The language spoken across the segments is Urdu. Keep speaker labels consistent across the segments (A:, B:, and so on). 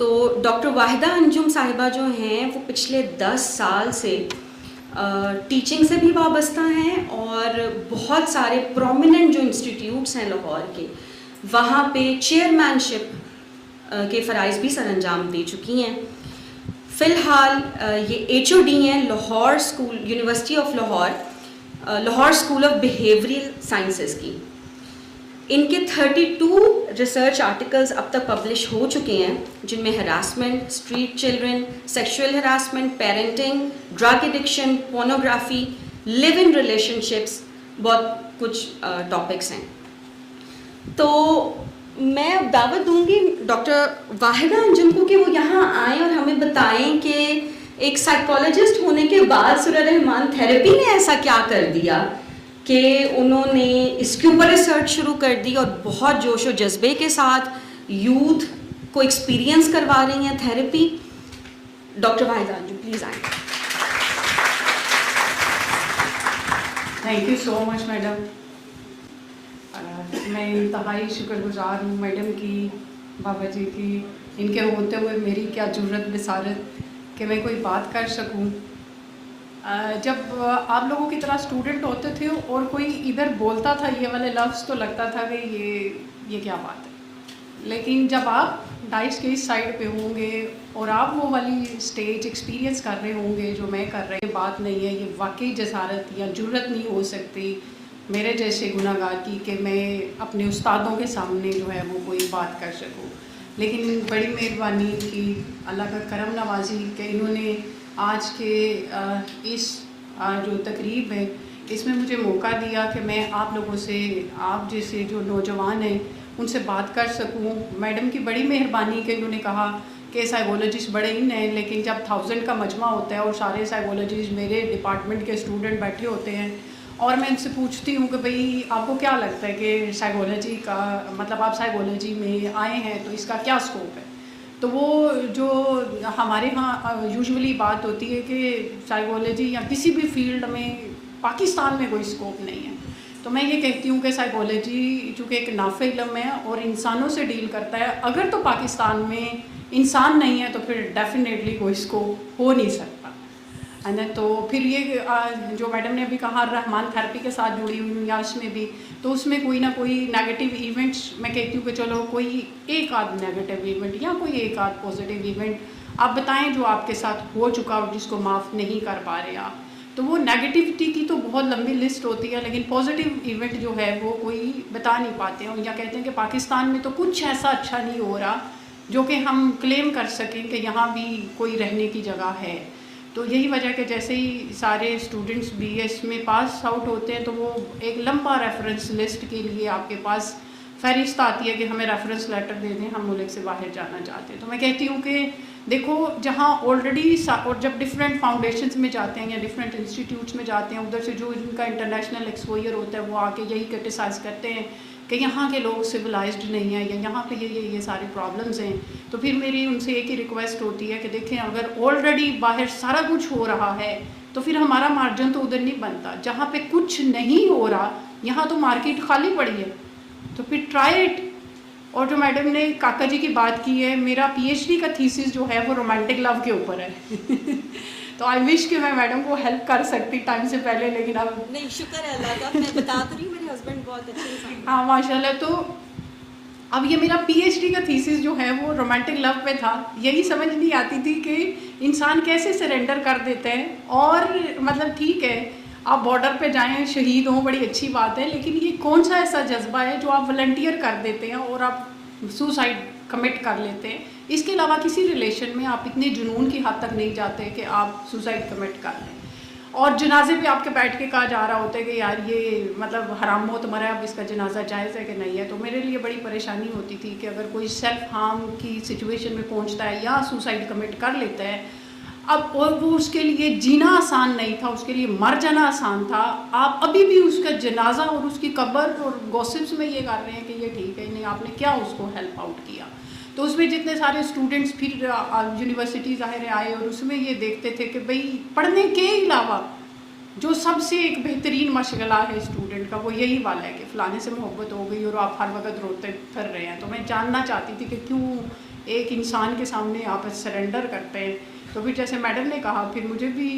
A: تو ڈاکٹر واحدہ انجم صاحبہ جو ہیں وہ پچھلے 10 سال سے ٹیچنگ سے بھی وابستہ ہیں اور بہت سارے پرومیننٹ جو انسٹیٹیوٹس ہیں لاہور کے وہاں پہ چیئرمین شپ کے فرائض بھی سر انجام دے چکی ہیں. فی الحال یہ HOD ہیں Lahore school university of Lahore school of behavioural sciences کی. ان کے 32 ریسرچ آرٹیکلز اب تک پبلش ہو چکے ہیں جن میں harassment, street children, sexual harassment, parenting, drug addiction, pornography, live in relationships, بہت کچھ ٹاپکس ہیں. تو میں دعوت دوں گی ڈاکٹر واحدہ انجم کو کہ وہ یہاں آئیں اور ہمیں بتائیں کہ ایک سائیکالوجسٹ ہونے کے بعد سورہ رحمان تھیراپی نے ایسا کیا کر دیا کہ انہوں نے اس کے اوپر ریسرچ شروع کر دی اور بہت جوش و جذبے کے ساتھ یوتھ کو ایکسپیرینس کروا رہی ہیں تھیراپی. ڈاکٹر واحدہ انجم پلیز آئیں.
B: Thank you so much madam. میں انتہائی شکر گزار ہوں میڈم کی، بابا جی کی. ان کے ہوتے ہوئے میری کیا جرت بصارت کہ میں کوئی بات کر سکوں. جب آپ لوگوں کی طرح اسٹوڈنٹ ہوتے تھے اور کوئی ادھر بولتا تھا یہ والے لفظ تو لگتا تھا کہ یہ کیا بات ہے. لیکن جب آپ ڈائس کے اس سائڈ پہ ہوں گے اور آپ وہ والی اسٹیج ایکسپیرینس کر رہے ہوں گے جو میں کر رہی ہوں، بات نہیں ہے، یہ واقعی جسارت یا جرت نہیں ہو سکتی میرے جیسے گناہ گار کی کہ میں اپنے استادوں کے سامنے جو ہے وہ کوئی بات کر سکوں. لیکن بڑی مہربانی کی، اللہ کا کرم نوازی کہ انہوں نے آج کے اس جو تقریب ہے اس میں مجھے موقع دیا کہ میں آپ لوگوں سے، آپ جیسے جو نوجوان ہیں ان سے بات کر سکوں. میڈم کی بڑی مہربانی کہ انہوں نے کہا کہ سائیکالوجسٹ بڑے ہی ہیں، لیکن جب 1000 کا مجمع ہوتا ہے اور سارے سائیکالوجسٹ میرے ڈپارٹمنٹ کے اسٹوڈنٹ بیٹھے ہوتے ہیں اور میں ان سے پوچھتی ہوں کہ بھئی آپ کو کیا لگتا ہے کہ سائیکالوجی کا مطلب آپ سائیکالوجی میں آئے ہیں تو اس کا کیا اسکوپ ہے، تو وہ جو ہمارے ہاں یوزولی بات ہوتی ہے کہ سائیکالوجی یا کسی بھی فیلڈ میں پاکستان میں کوئی اسکوپ نہیں ہے. تو میں یہ کہتی ہوں کہ سائیکالوجی چونکہ ایک نافع علم ہے اور انسانوں سے ڈیل کرتا ہے، اگر تو پاکستان میں انسان نہیں ہے تو پھر ڈیفینیٹلی کوئی اسکوپ ہو نہیں سکتا ہے نا. تو پھر یہ جو میڈم نے ابھی کہا رحمان تھیراپی کے ساتھ جڑی ہوئی ہوں یا اس میں بھی، تو اس میں کوئی نہ کوئی نیگیٹو ایونٹس میں کہتی ہوں کہ چلو کوئی ایک آدھ نیگیٹو ایونٹ یا کوئی ایک آدھ پازیٹیو ایونٹ آپ بتائیں جو آپ کے ساتھ ہو چکا اور جس کو معاف نہیں کر پا رہے آپ. تو وہ نیگیٹیوٹی کی تو بہت لمبی لسٹ ہوتی ہے، لیکن پازیٹیو ایونٹ جو ہے وہ کوئی بتا نہیں پاتے ہیں یا کہتے ہیں کہ پاکستان میں تو کچھ ایسا اچھا نہیں ہو رہا جو کہ ہم کلیم کر سکیں کہ یہاں بھی کوئی رہنے کی جگہ ہے. تو یہی وجہ کہ جیسے ہی سارے اسٹوڈنٹس BS میں پاس آؤٹ ہوتے ہیں تو وہ ایک لمبا ریفرنس لسٹ کے لیے آپ کے پاس فہرست آتی ہے کہ ہمیں ریفرنس لیٹر دے دیں، ہم ملک سے باہر جانا چاہتے ہیں. تو میں کہتی ہوں کہ دیکھو جہاں آلریڈی اور جب ڈفرینٹ فاؤنڈیشنز میں جاتے ہیں یا ڈفرینٹ انسٹیٹیوٹس میں جاتے ہیں ادھر سے جو ان کا انٹرنیشنل ایکسپوئر ہوتا ہے وہ آ کے یہی کرٹیسائز کرتے ہیں کہ یہاں کے لوگ سویلائزڈ نہیں ہیں یا یہاں پہ یہ سارے پرابلمز ہیں. تو پھر میری ان سے ایک ہی ریکویسٹ ہوتی ہے کہ دیکھیں اگر آلریڈی باہر سارا کچھ ہو رہا ہے تو پھر ہمارا مارجن تو ادھر نہیں بنتا. جہاں پہ کچھ نہیں ہو رہا یہاں تو مارکیٹ خالی پڑی ہے، تو پھر ٹرائی اٹ. اور جو میڈم نے کاکا جی کی بات کی ہے، میرا PhD کا تھیسس جو ہے وہ رومانٹک لو کے اوپر ہے. تو آئی وش کہ میں میڈم کو ہیلپ کر سکتی ٹائم سے پہلے، لیکن اب
A: نہیں، شکر ہے اللہ کا، میں بتا تو رہی ہوں میرے ہسبینڈ بہت اچھے انسان ہیں.
B: ہاں ماشاء اللہ. تو اب یہ میرا PhD کا تھیسس جو ہے وہ رومانٹک لو پہ تھا. یہی سمجھ نہیں آتی تھی کہ انسان کیسے سرنڈر کر دیتے ہیں. اور مطلب ٹھیک ہے آپ بارڈر پہ جائیں شہید ہوں بڑی اچھی بات ہے، لیکن یہ کون سا ایسا جذبہ ہے جو آپ والنٹیئر کر دیتے ہیں اور آپ سوسائڈ کمٹ کر لیتے ہیں. اس کے علاوہ کسی ریلیشن میں آپ اتنے جنون کی حد تک نہیں جاتے کہ آپ سوسائڈ کمٹ کر لیں. اور جنازے پہ آپ کے بیٹھ کے کہا جا رہا ہوتا ہے کہ یار یہ مطلب حرام موت مرا ہے، اب اس کا جنازہ جائز ہے کہ نہیں ہے. تو میرے لیے بڑی پریشانی ہوتی تھی کہ اگر کوئی سیلف ہارم کی سچویشن میں پہنچتا ہے یا سوسائڈ کمٹ کر لیتا ہے اب، اور وہ اس کے لیے جینا آسان نہیں تھا، اس کے لیے مر جانا آسان تھا. آپ ابھی بھی اس کا جنازہ اور اس کی قبر اور گوسپس میں یہ کر رہے ہیں کہ یہ ٹھیک ہے نہیں، آپ نے کیا اس کو ہیلپ آؤٹ کیا. تو اس میں جتنے سارے اسٹوڈنٹس پھر یونیورسٹی ظاہر آئے اور اس میں یہ دیکھتے تھے کہ بھئی پڑھنے کے علاوہ جو سب سے ایک بہترین مشغلہ ہے اسٹوڈنٹ کا وہ یہی والا ہے کہ فلانے سے محبت ہو گئی اور آپ ہر وقت روتے پھر رہے ہیں. تو میں جاننا چاہتی تھی کہ کیوں ایک انسان کے سامنے آپ سرنڈر کرتے ہیں. تو پھر جیسے میڈم نے کہا, پھر مجھے بھی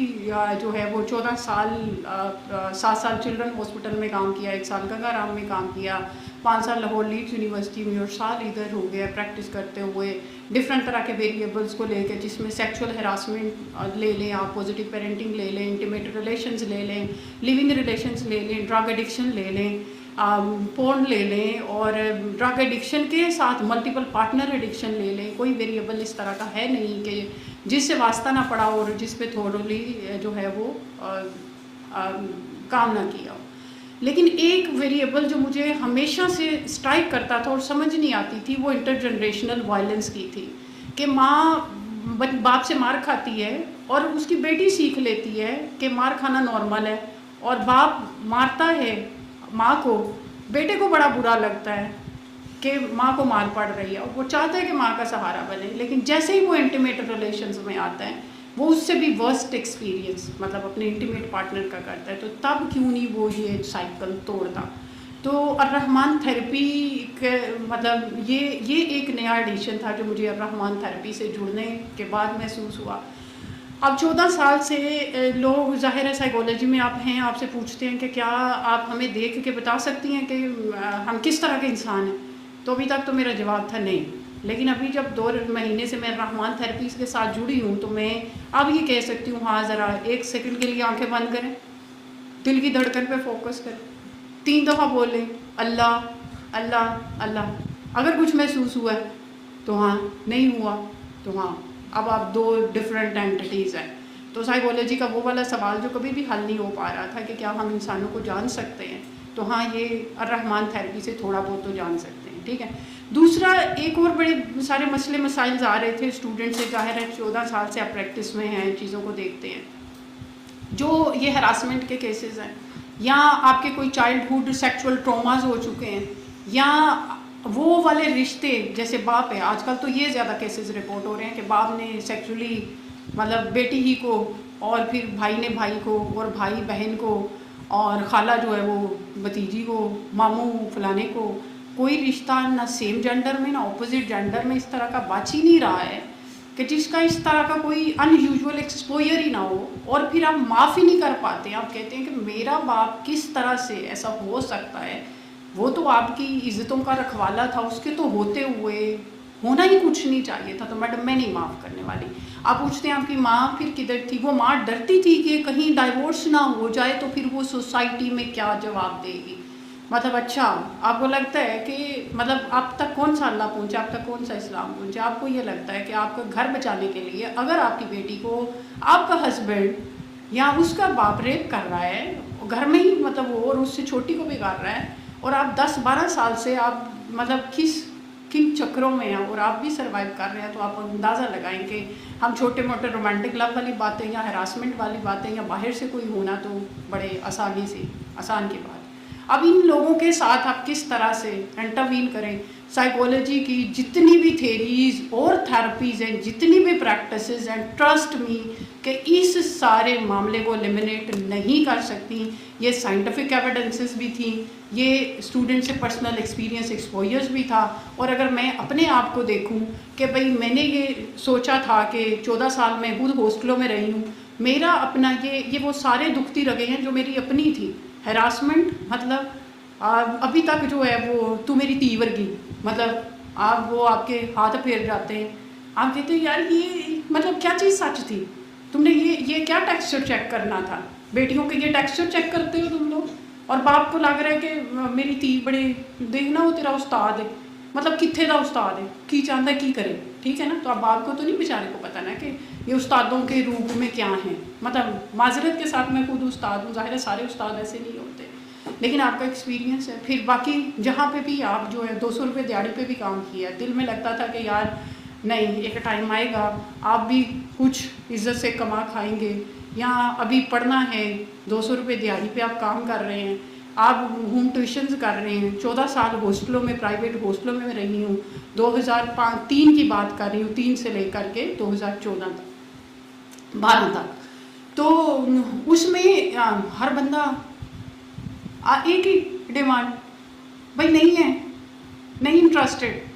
B: جو ہے وہ 14 سال 7 سال چلڈرن ہاسپٹل میں کام کیا, 1 سال گنگا رام میں کام کیا, 5 سال لاہور لیڈس یونیورسٹی میں, اور سال ادھر ہو گیا پریکٹس کرتے ہوئے ڈفرینٹ طرح کے ویریبلس کو لے کے, جس میں سیکچول ہراسمنٹ لے لیں آپ, پازیٹیو پیرنٹنگ لے لیں, انٹیمیٹ ریلیشنز لے لیں, لیونگ ریلیشنز لے لیں, ڈرگ ایڈکشن لے لیں, پورن لے لیں, اور ڈرگ ایڈکشن کے ساتھ ملٹیپل پارٹنر ایڈکشن لے لیں. کوئی ویریبل اس طرح کا ہے نہیں کہ جس سے واسطہ نہ پڑا اور جس پہ تھوڑی جو ہے وہ کام نہ کیا ہو. لیکن ایک ویریبل جو مجھے ہمیشہ سے اسٹرائک کرتا تھا اور سمجھ نہیں آتی تھی, وہ انٹر جنریشنل وائلنس کی تھی, کہ ماں باپ سے مار کھاتی ہے اور اس کی بیٹی سیکھ لیتی ہے کہ مار کھانا نارمل ہے, اور باپ مارتا ہے ماں کو, بیٹے کو بڑا برا لگتا ہے کہ ماں کو مار پڑ رہی ہے, اور وہ چاہتا ہے کہ ماں کا سہارا بنے. لیکن جیسے ہی وہ انٹیمیٹ ریلیشنز میں آتا ہے, وہ اس سے بھی ورسٹ ایکسپیرینس مطلب اپنے انٹیمیٹ پارٹنر کا کرتا ہے. تو تب کیوں نہیں وہ یہ سائیکل توڑتا. تو الرحمان تھیراپی مطلب یہ ایک نیا ایڈیشن تھا جو مجھے الرحمان تھیراپی سے جڑنے کے بعد محسوس ہوا. اب 14 سال سے لوگ ظاہر ہے سائیکالوجی میں آپ ہیں, آپ سے پوچھتے ہیں کہ کیا آپ ہمیں دیکھ کے بتا سکتی ہیں کہ ہم کس طرح کے انسان ہیں, تو ابھی تک تو میرا جواب تھا نہیں. لیکن ابھی جب 2 مہینے سے میں الرحمان تھیراپیز کے ساتھ جڑی ہوں, تو میں اب یہ کہہ سکتی ہوں, ہاں ذرا 1 سیکنڈ کے لیے آنکھیں بند کریں, دل کی دھڑکن پہ فوکس کریں, 3 دفعہ بولیں اللہ اللہ اللہ. اگر کچھ محسوس ہوا ہے تو ہاں, نہیں ہوا تو ہاں. اب آپ 2 ڈفرینٹ اینٹیٹیز ہیں. تو سائیکالوجی کا وہ والا سوال جو کبھی بھی حل نہیں ہو پا رہا تھا کہ کیا ہم انسانوں کو جان سکتے ہیں, تو ہاں یہ الرحمان تھیراپی سے تھوڑا بہت تو جان سکتے ہیں. ٹھیک ہے. دوسرا ایک اور بڑے سارے مسئلے مسائل آ رہے تھے اسٹوڈنٹ سے. ظاہر ہے 14 سال سے آپ پریکٹس میں ہیں, چیزوں کو دیکھتے ہیں, جو یہ ہراسمنٹ کے کیسز ہیں, یا آپ کے کوئی چائلڈہڈ سیکچول ٹراماز ہو چکے ہیں, یا وہ والے رشتے جیسے باپ ہے. آج کل تو یہ زیادہ کیسز رپورٹ ہو رہے ہیں کہ باپ نے سیکچولی مطلب بیٹی ہی کو, اور پھر بھائی نے بھائی کو, اور بھائی بہن کو, اور خالہ جو ہے وہ بھتیجی کو, ماموں فلانے کو. کوئی رشتہ نہ سیم جینڈر میں نہ اپوزٹ جینڈر میں اس طرح کا بچ ہی نہیں رہا ہے کہ جس کا اس طرح کا کوئی ان یوزول ایکسپوئر ہی نہ ہو, اور پھر آپ معاف ہی نہیں کر پاتے. آپ کہتے ہیں کہ میرا باپ کس طرح سے ایسا ہو سکتا ہے, وہ تو آپ کی عزتوں کا رکھوالا تھا, اس کے تو ہوتے ہوئے ہونا ہی کچھ نہیں چاہیے تھا. تو میڈم میں نہیں معاف کرنے والی. آپ پوچھتے ہیں آپ کی ماں پھر کدھر تھی. وہ ماں ڈرتی تھی کہ کہیں ڈائیورس نہ ہو جائے تو پھر وہ سوسائٹی میں کیا جواب دے گی. مطلب اچھا آپ کو لگتا ہے کہ مطلب آپ تک کون سا اللہ پہنچا, آپ تک کون سا اسلام پہنچا. آپ کو یہ لگتا ہے کہ آپ کا گھر بچانے کے لیے اگر آپ کی بیٹی کو آپ کا ہسبینڈ یا اس کا باپ ریپ کر رہا ہے گھر میں ہی, مطلب وہ اور اس سے چھوٹی کو بگاڑ رہا ہے, اور آپ 10-12 سال سے آپ مطلب کن چکروں میں ہیں اور آپ بھی سروائیو کر رہے ہیں, تو آپ اندازہ لگائیں کہ ہم چھوٹے موٹے رومانٹک لو والی باتیں یا ہراسمنٹ والی باتیں یا باہر سے کوئی ہونا تو بڑے آسان کی بات. اب ان لوگوں کے ساتھ آپ کس طرح سے انٹروین کریں. سائیکالوجی کی جتنی بھی تھیریز اور تھراپیز ہیں, جتنی بھی پریکٹسز ہیں, ٹرسٹ می کہ اس سارے معاملے کو ایلیمنیٹ نہیں کر سکتی. یہ سائنٹیفک ایویڈنسز بھی تھیں, یہ اسٹوڈنٹ سے پرسنل ایکسپیرینس ایکسپوئرز بھی تھا. اور اگر میں اپنے آپ کو دیکھوں کہ بھئی میں نے یہ سوچا تھا کہ 14 سال میں خود ہاسٹلوں میں رہی ہوں, میرا اپنا یہ وہ سارے دکھتی رگیں ہیں جو میری اپنی تھی. ہراسمنٹ مطلب ابھی تک جو ہے وہ تو میری تی ورگی, مطلب وہ آپ کے ہاتھ پھیر جاتے ہیں. آپ کہتے ہیں یار یہ مطلب کیا چیز سچ تھی, تم نے یہ کیا ٹیکسچر چیک کرنا تھا. بیٹیوں کے یہ ٹیکسچر چیک کرتے ہو تم لوگ, اور باپ کو لگ رہا ہے کہ میری تی بڑے دیکھنا وہ تیرا استاد ہے, مطلب کتنے دا استاد ہے, کی چاہتا ہے کی کرے. ٹھیک ہے نا. تو اب باپ کو تو نہیں بیچارے کو پتہ نا کہ یہ استادوں کے روپ میں کیا ہیں. مطلب معذرت کے ساتھ میں خود استاد ہوں, ظاہر ہے سارے استاد ایسے نہیں ہوتے, لیکن آپ کا ایکسپیرینس ہے. پھر باقی جہاں پہ بھی آپ جو ہے 200 روپے دیہڑی پہ بھی کام کیا ہے, دل میں لگتا تھا کہ یار نہیں, ایک ٹائم آئے گا آپ بھی کچھ عزت سے کما کھائیں گے. یہاں ابھی پڑھنا ہے, 200 روپے دیہڑی پہ آپ کام کر رہے ہیں, آپ ہوم ٹیوشنز کر رہے ہیں. 14 سال ہاسٹلوں میں, پرائیویٹ ہاسٹلوں میں رہی ہوں. 2003 کی بات کر رہی ہوں, 3 سے لے کر کے 2014 تک 12 تک. تو اس میں ہر بندہ ایک ہی ڈیمانڈ, بھائی نہیں ہے, نہیں انٹرسٹیڈ.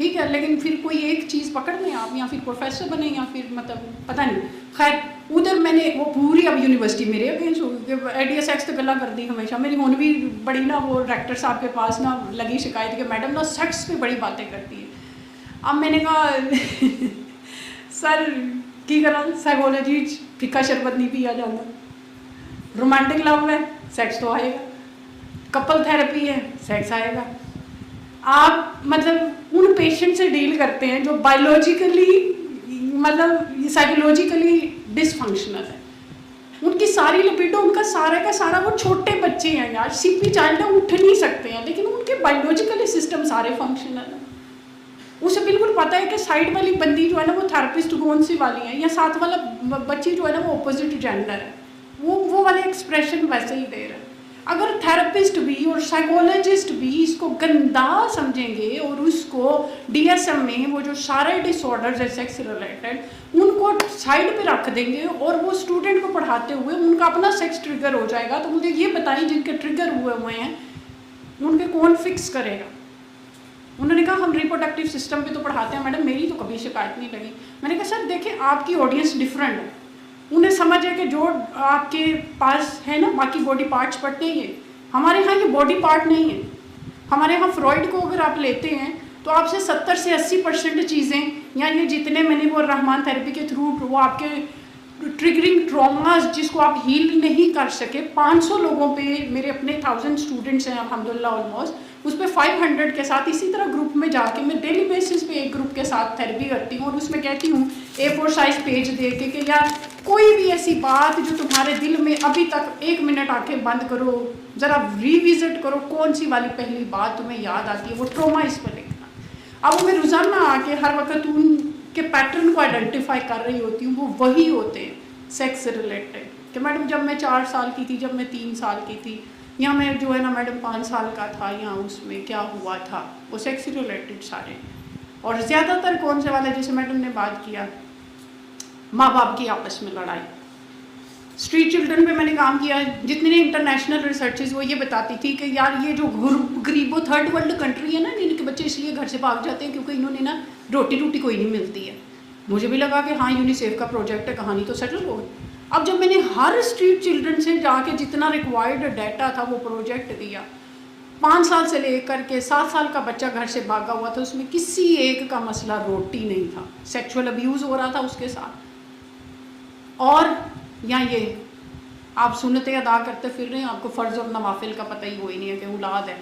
B: ٹھیک ہے, لیکن پھر کوئی ایک چیز پکڑ لیں آپ, یا پھر پروفیسر بنیں, یا پھر مطلب پتہ نہیں. خیر ادھر میں نے وہ پوری اب یونیورسٹی میرے اگینسٹ ہو گئی, ایڈیا سیکس تو گلا کر دی ہمیشہ. میری ہون بھی بڑی نا وہ ریکٹر صاحب کے پاس نا لگی شکایت کہ میڈم نا سیکس پہ بڑی باتیں کرتی ہے. اب میں نے کہا سر کی کرا, سائیکولوجی پھیکا شربت نہیں پیا جاتا, رومانٹک لو ہے سیکس تو آئے گا, کپل تھراپی ہے سیکس آئے گا. آپ مطلب ان پیشنٹ سے ڈیل کرتے ہیں جو بایولوجیکلی مطلب سائیکولوجیکلی ڈس فنکشنل ہے, ان کی ساری لپیٹو, ان کا سارا وہ چھوٹے بچے ہیں یار, سی پی چائلڈ اٹھ نہیں سکتے ہیں, لیکن ان کے بایولوجیکلی سسٹم سارے فنکشنل ہیں. اسے بالکل پتہ ہے کہ سائڈ والی بندی جو ہے نا وہ تھراپسٹ کون سی والی ہے, یا ساتھ والا بچی جو ہے نا وہ اپوزٹ جینڈر ہے, وہ والے ایکسپریشن ویسے ہی دے رہے ہیں. اگر تھراپسٹ بھی اور سائیکولوجسٹ بھی اس کو گندا سمجھیں گے اور اس کو ڈی ایس ایم میں وہ جو سارے ڈس آرڈرز ہے سیکس ریلیٹڈ ان کو سائڈ پہ رکھ دیں گے, اور وہ اسٹوڈنٹ کو پڑھاتے ہوئے ان کا اپنا سیکس ٹریگر ہو جائے گا, تو مجھے یہ بتائیں جن کے ٹریگر ہوئے ہیں ان کے کون فکس کرے گا. انہوں نے کہا ہم ریپروڈکٹیو سسٹم پہ تو پڑھاتے ہیں میڈم, میری تو کبھی شکایت نہیں لگی. میں نے کہا سر دیکھیں آپ کی آڈینس ڈفرینٹ ہے, انہیں سمجھ ہے کہ جو آپ کے پاس ہے نا باقی باڈی پارٹس پڑھتے ہیں, ہمارے ہاں یہ باڈی پارٹ نہیں ہے. ہمارے ہاں فرائڈ کو اگر آپ لیتے ہیں تو آپ سے 70 سے 80% چیزیں, یا یہ جتنے میں نے وہ رحمان تھراپی کے تھرو وہ آپ کے ٹریگرنگ ٹراماز جس کو آپ ہیل نہیں کر سکے, 500 لوگوں پہ میرے اپنے 1000 اسٹوڈنٹس ہیں الحمدللہ آلموسٹ, اس پہ 500 کے ساتھ اسی طرح گروپ میں جا کے میں ڈیلی بیسس پہ ایک گروپ کے ساتھ تھراپی کرتی ہوں, اور اس میں کہتی ہوں A4 سائز پیج دے کے کہ یار کوئی بھی ایسی بات جو تمہارے دل میں ابھی تک 1 منٹ آنکھیں بند کرو, ذرا ریوزٹ کرو کون سی والی پہلی بات تمہیں یاد آتی ہے, وہ ٹراما اس پہ لکھنا. اب میں روزانہ آ کے ہر وقت ان کے پیٹرن کو آئیڈینٹیفائی کر رہی ہوتی ہوں, وہ وہی ہوتے ہیں سیکس سے ریلیٹڈ, کہ میڈم جب میں 4 سال کی تھی, جب میں 3 سال کی تھی, یا میں جو ہے نا میڈم 5 سال کا تھا, یا اس میں کیا ہوا تھا, وہ سیکس سے ریلیٹڈ سارے. اور زیادہ تر کون سے والے, جیسے میڈم نے بات کیا ماں باپ کی آپس میں لڑائی. اسٹریٹ چلڈرن پہ میں نے کام کیا, جتنے انٹرنیشنل ریسرچز وہ یہ بتاتی تھی کہ یار یہ جو غریب و تھرڈ ورلڈ کنٹری ہے نا, جن کے بچے اس لیے گھر سے بھاگ جاتے ہیں کیونکہ انہوں نے نا روٹی کوئی نہیں ملتی ہے. مجھے بھی لگا کہ ہاں یونیسیف کا پروجیکٹ ہے, کہانی تو سیٹل ہو گئی. اب جب میں نے ہر اسٹریٹ چلڈرن سے جا کے جتنا ریکوائرڈ ڈیٹا تھا وہ پروجیکٹ دیا, 5 سال سے لے کر کے 7 سال کا بچہ گھر سے بھاگا ہوا تھا, اس میں کسی ایک کا مسئلہ روٹی نہیں تھا, سیکچوئل ابیوز ہو رہا تھا اس کے ساتھ. اور یا یہ آپ سنتیں ادا کرتے پھر رہے ہیں, آپ کو فرض اور نوافل کا پتہ ہی وہی نہیں ہے کہ اولاد ہے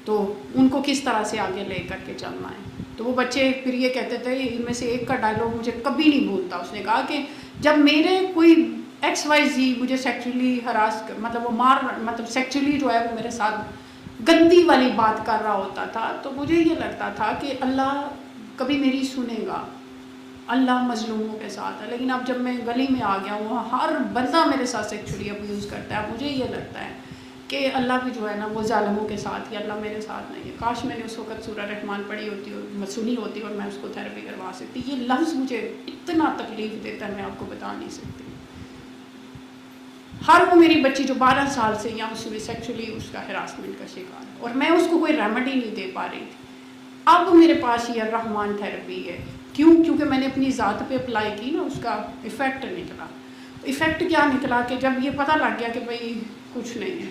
B: تو ان کو کس طرح سے آگے لے کر کے چلنا ہے. تو وہ بچے پھر یہ کہتے تھے, ان میں سے ایک کا ڈائلاگ مجھے کبھی نہیں بھولتا, اس نے کہا کہ جب میرے کوئی XYZ مجھے سیکچولی ہراس مطلب وہ سیکچولی جو ہے وہ میرے ساتھ گندی والی بات کر رہا ہوتا تھا, تو مجھے یہ لگتا تھا کہ اللہ کبھی میری سنے گا, اللہ مظلوموں کے ساتھ ہے. لیکن اب جب میں گلی میں آ گیا ہوں, ہر بندہ میرے ساتھ سیکچولی ابیوز کرتا ہے, مجھے یہ لگتا ہے کہ اللہ بھی جو ہے نا وہ ظالموں کے ساتھ ہی, اللہ میرے ساتھ نہیں ہے. کاش میں نے اس وقت سورہ رحمان پڑھی ہوتی اور سنی ہوتی اور میں اس کو تھراپی کروا سکتی. یہ لفظ مجھے اتنا تکلیف دیتا ہے میں آپ کو بتا نہیں سکتی. ہر وہ میری بچی جو 12 سال سے یا اس میں سیکچولی اس کا ہراسمنٹ کا شکار ہے, اور میں اس کو کوئی ریمیڈی نہیں دے پا رہی تھی. اب میرے پاس یہ رحمان تھراپی ہے. کیونکہ میں نے اپنی ذات پہ اپلائی کی نا, اس کا ایفیکٹ نکلا. ایفیکٹ کیا نکلا کہ جب یہ پتہ لگ گیا کہ بھائی کچھ نہیں ہے,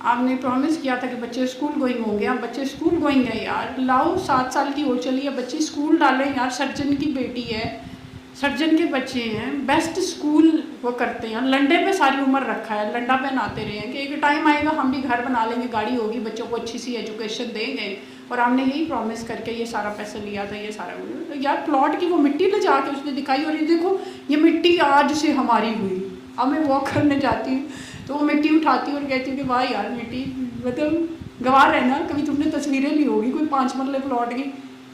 B: آپ نے پرومس کیا تھا کہ بچے اسکول گوئنگ ہوں گے, اب بچے اسکول گوئنگ ہیں یار, لاؤ 7 سال کی ہو چلی ہے, بچی اسکول ڈالیں یار, سرجن کی بیٹی ہے, سرجن کے بچے ہیں, بیسٹ اسکول وہ کرتے ہیں, لنڈے پہ ساری عمر رکھا ہے, لنڈا پہناتے رہے ہیں کہ ایک ٹائم آئے گا ہم بھی گھر بنا لیں گے, گاڑی ہوگی, بچوں کو اچھی سی ایجوکیشن دیں گے. اور ہم نے یہی پرومس کر کے یہ سارا پیسہ لیا تھا, یہ سارا یار پلاٹ کی وہ مٹی لے جا کے اس نے دکھائی, اور یہ دیکھو یہ مٹی آج سے ہماری ہوئی. اب میں واک کرنے جاتی ہوں تو وہ مٹی اٹھاتی ہوں اور کہتی ہوں کہ واہ یار مٹی, مطلب گواہ رہنا, کبھی تم نے تصویریں لی ہوگی کوئی 5 مرلے پلاٹ کی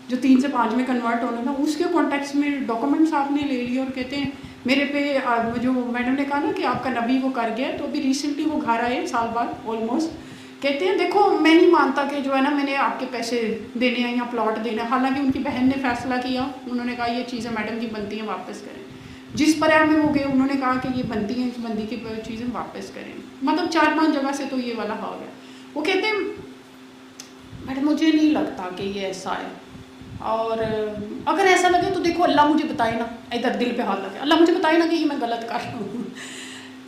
B: جو 3 سے 5 میں کنورٹ ہونا تھا, اس کے کانٹیکس میں ڈاکومنٹس آپ نے لے لیے. اور کہتے ہیں میرے پہ جو میڈم نے کہا نا کہ آپ کا نبی وہ کر گیا, تو ابھی ریسنٹلی وہ گھر آئے سال بعد آلموسٹ, کہتے ہیں دیکھو میں نہیں مانتا کہ جو ہے نا میں نے آپ کے پیسے دینے ہیں یا پلاٹ دینا ہے. حالانکہ ان کی بہن نے فیصلہ کیا, انہوں نے کہا یہ چیزیں میڈم کی بنتی ہیں واپس کریں. جس پر میں وہ گئے انہوں نے کہا کہ یہ بنتی ہیں, اس بندی کی چیزیں واپس کریں. مطلب 4-5 جگہ سے تو یہ والا ہو گیا. وہ کہتے ہیں میڈم مجھے نہیں لگتا کہ یہ ایسا ہے, اور اگر ایسا لگے تو دیکھو اللہ مجھے بتائے نا, ادھر دل پہ ہاتھ لگے, اللہ مجھے بتائے نا کہ یہ میں غلط کر رہا ہوں.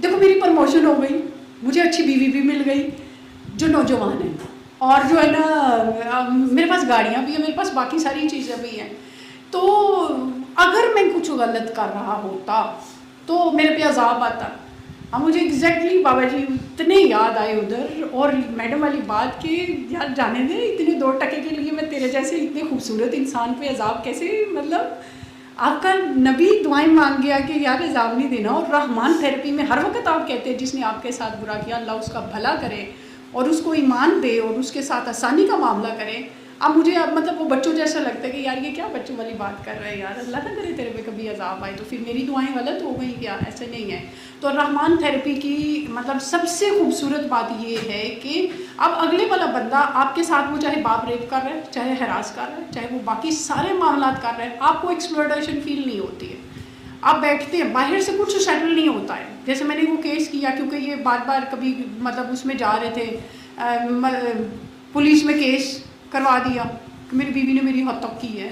B: دیکھو میری پروموشن ہو گئی, مجھے اچھی بیوی بھی مل گئی جو نوجوان ہے, اور جو ہے نا میرے پاس گاڑیاں بھی ہیں, میرے پاس باقی ساری چیزیں بھی ہیں. تو اگر میں کچھ غلط کر رہا ہوتا تو میرے پہ عذاب آتا. اب مجھے ایگزیکٹلی بابا جی اتنے یاد آئے ادھر, اور میڈم والی بات کہ یار جانے دے, اتنے 2 ٹکے کے لیے میں تیرے جیسے اتنے خوبصورت انسان پہ عذاب کیسے, مطلب آپ کا نبی دعائیں مانگ گیا کہ یار عذاب نہیں دینا. اور رحمان تھیراپی میں ہر وقت آپ کہتے ہیں جس نے آپ کے ساتھ برا کیا اللہ اس کا بھلا کرے اور اس کو ایمان دے اور اس کے ساتھ آسانی کا معاملہ کرے. اب مجھے مطلب وہ بچوں جیسا لگتا ہے کہ یار یہ کیا بچوں والی بات کر رہے ہیں یار, اللہ نہ کرے تیرے پہ کبھی عذاب آئے تو پھر میری دعائیں غلط ہو گئی کیا, ایسے نہیں ہے. تو رحمان تھیراپی کی مطلب سب سے خوبصورت بات یہ ہے کہ اب اگلے والا بندہ آپ کے ساتھ, وہ چاہے باپ ریپ کر رہا ہے, چاہے ہراس کر رہا ہے, چاہے وہ باقی سارے معاملات کر رہے ہیں, آپ کو ایکسپلوٹیشن فیل نہیں ہوتی ہے. آپ بیٹھتے ہیں, باہر سے کچھ سیٹل نہیں ہوتا ہے. جیسے میں نے وہ کیس کیا, کیونکہ یہ بار بار کبھی مطلب اس میں جا رہے تھے, پولیس میں کیس کروا دیا کہ میری بیوی نے میری حد تک کی ہے.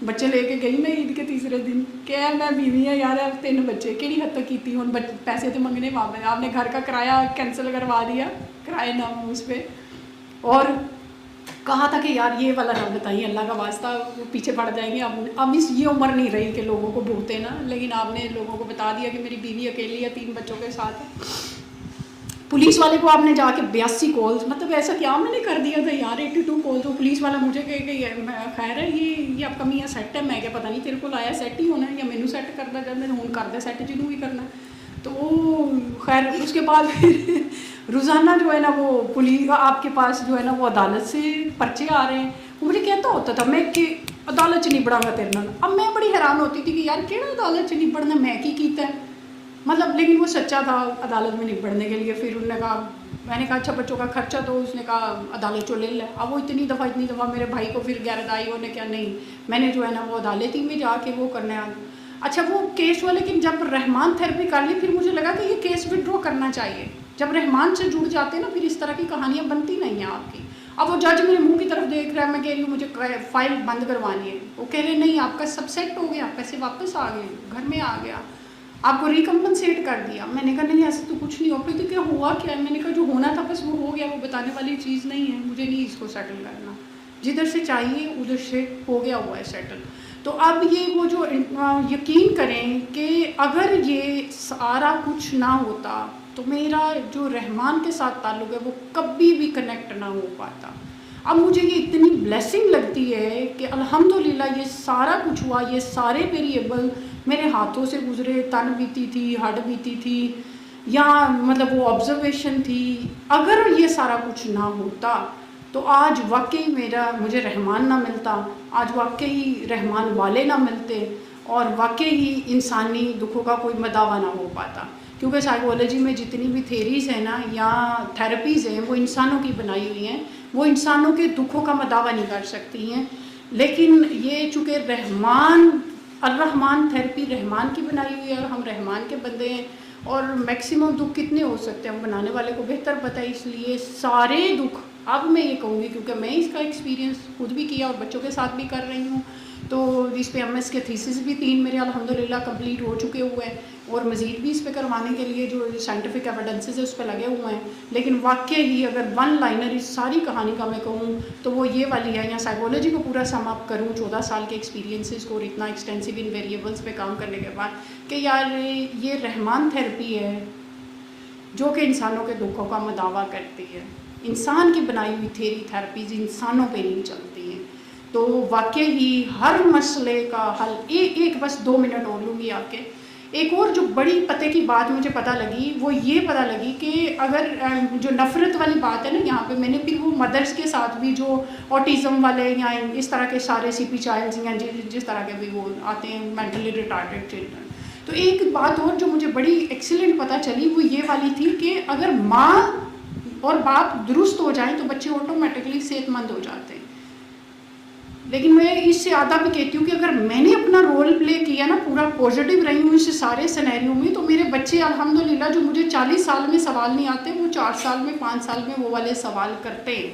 B: بچے لے کے گئی میں عید کے تیسرے دن, کیا میں بیوی ہے یار, 3 بچے کہڑی حد تک کی تھی, ہوں پیسے تو منگنے واپس, آپ نے گھر کا کرایہ کینسل کروا دیا, کرایہ نام اس پہ, اور کہا تھا کہ یار یہ والا نہ بتائیے اللہ کا واسطہ, وہ پیچھے پڑ جائیں گے. اب اس یہ عمر نہیں رہی کہ لوگوں کو بھوتے نا, لیکن آپ نے لوگوں کو بتا دیا کہ میری بیوی اکیلی ہے 3 بچوں کے ساتھ ہے. پولیس والے کو آپ نے جا کے 82 کالز, مطلب ایسا کیا میں نے کر دیا تھا یار, 82 کالز. وہ پولیس والا مجھے کہے کہ خیر ہے یہ آپ کا میاں سیٹ ہے, میں کیا پتہ نہیں تیرے کو لایا سیٹ ہی ہونا ہے یا مینو سیٹ کرنا چاہتے ہیں, ہوں کر دے سیٹ جنوں بھی کرنا. تو وہ خیر اس کے بعد روزانہ جو ہے نا وہ پولیس آپ کے پاس جو ہے نا وہ عدالت سے پرچے آ رہے ہیں. وہ مجھے کہتا ہوتا تھا میں کہ عدالت چ نہیں بڑھا گا تیرے نال. اب میں بڑی حیران ہوتی تھی کہ یار کہڑا عدالت چ نہیں بڑھنا, میں کی کیتا ہے مطلب. لیکن وہ سچا تھا عدالت میں نہیں پڑھنے کے لیے. پھر انہوں نے کہا, میں نے کہا اچھا بچوں کا خرچہ, تو اس نے کہا عدالت چو لے لے. اب وہ اتنی دفعہ میرے بھائی کو پھر غیرت آئی, انہوں نے کہا نہیں میں نے جو ہے نا وہ عدالت ہی میں جا کے وہ کرنا ہے. اچھا وہ کیس ہوا, لیکن جب رحمان تھیراپی کر لی پھر مجھے لگا کہ یہ کیس وڈرا کرنا چاہیے. جب رحمان سے جڑ جاتے ہیں نا پھر اس طرح کی کہانیاں بنتی نہیں ہیں آپ کی. اب وہ جج میرے منہ کی طرف دیکھ رہا ہے, میں کہہ رہی ہوں مجھے فائل بند کروانی ہے, وہ کہہ رہے نہیں آپ کا سب سیٹ ہو گیا, پیسے واپس آ گئے, گھر میں آ گیا, آپ کو ریکمپنسیٹ کر دیا. میں نے کہا نہیں ایسے تو کچھ نہیں ہو پائی. تو کیا ہوا کیا ہے, میں نے کہا جو ہونا تھا بس وہ ہو گیا, وہ بتانے والی چیز نہیں ہے, مجھے نہیں اس کو سیٹل کرنا, جدھر سے چاہیے ادھر سے ہو گیا ہوا ہے سیٹل. تو اب یہ وہ جو یقین کریں کہ اگر یہ سارا کچھ نہ ہوتا تو میرا جو رحمان کے ساتھ تعلق ہے وہ کبھی بھی کنیکٹ نہ ہو پاتا. اب مجھے یہ اتنی بلیسنگ لگتی ہے کہ الحمدللہ یہ سارا کچھ ہوا, یہ سارے ویریبل میرے ہاتھوں سے گزرے, تن بیتی تھی, ہڈ بیتی تھی, یا مطلب وہ آبزرویشن تھی. اگر یہ سارا کچھ نہ ہوتا تو آج واقعی مجھے رحمان نہ ملتا, آج واقعی رحمان والے نہ ملتے, اور واقعی انسانی دکھوں کا کوئی مداوع نہ ہو پاتا. کیونکہ سائیکالوجی میں جتنی بھی تھیریز ہیں نا یا تھیراپیز ہیں وہ انسانوں کی بنائی ہوئی ہیں, وہ انسانوں کے دکھوں کا مداوع نہیں کر سکتی ہیں. لیکن یہ چونکہ الرحمان تھیراپی رحمان کی بنائی ہوئی ہے اور ہم رحمان کے بندے ہیں, اور میکسیمم دکھ کتنے ہو سکتے ہیں وہ بنانے والے کو بہتر پتہ ہے. اس لیے سارے دکھ اب میں یہ کہوں گی, کیونکہ میں اس کا ایکسپیرینس خود بھی کیا اور بچوں کے ساتھ بھی کر رہی ہوں, تو اس پہ MS کے تھیسس بھی 3 میرے الحمدللہ کمپلیٹ ہو چکے ہوئے ہیں, اور مزید بھی اس پہ کروانے کے لیے جو سائنٹیفک ایویڈنسز ہے اس پہ لگے ہوئے ہیں. لیکن واقعی اگر 1 لائنر اس ساری کہانی کا میں کہوں تو وہ یہ والی ہے, یا سائیکالوجی کو پورا سم اپ کروں 14 سال کے ایکسپیرینسز کو اور اتنا ایکسٹینسو ان ویریبلس پہ کام کرنے کے بعد, کہ یار یہ رحمان تھیراپی ہے جو کہ انسانوں کے دکھوں کا مداوع کرتی ہے. انسان کی بنائی ہوئی تھیراپیز انسانوں پہ نہیں چلتی ہیں. تو واقعی ہر مسئلے کا حل ایک بس 2 منٹ اور لوں گی آپ کے. ایک اور جو بڑی پتے کی بات مجھے پتہ لگی وہ یہ پتہ لگی کہ اگر جو نفرت والی بات ہے نا یہاں پہ, میں نے پھر وہ مدرس کے ساتھ بھی جو آٹزم والے یا اس طرح کے سارے CP چائلڈز یا جس طرح کے بھی وہ آتے ہیں مینٹلی ریٹارڈیڈ چلڈرن, تو ایک بات اور جو مجھے بڑی ایکسیلنٹ پتہ چلی وہ یہ والی تھی کہ اگر ماں اور باپ درست ہو جائیں تو بچے آٹومیٹکلی صحت مند ہو جاتے ہیں. لیکن میں اس سے آدھا بھی کہتی ہوں کہ اگر میں نے اپنا رول پلے کیا نا, پورا پازیٹیو رہی ہوں اس سارے سینیریو میں, تو میرے بچے الحمدللہ جو مجھے 40 سال میں سوال نہیں آتے وہ 4 سال میں 5 سال میں وہ والے سوال کرتے ہیں.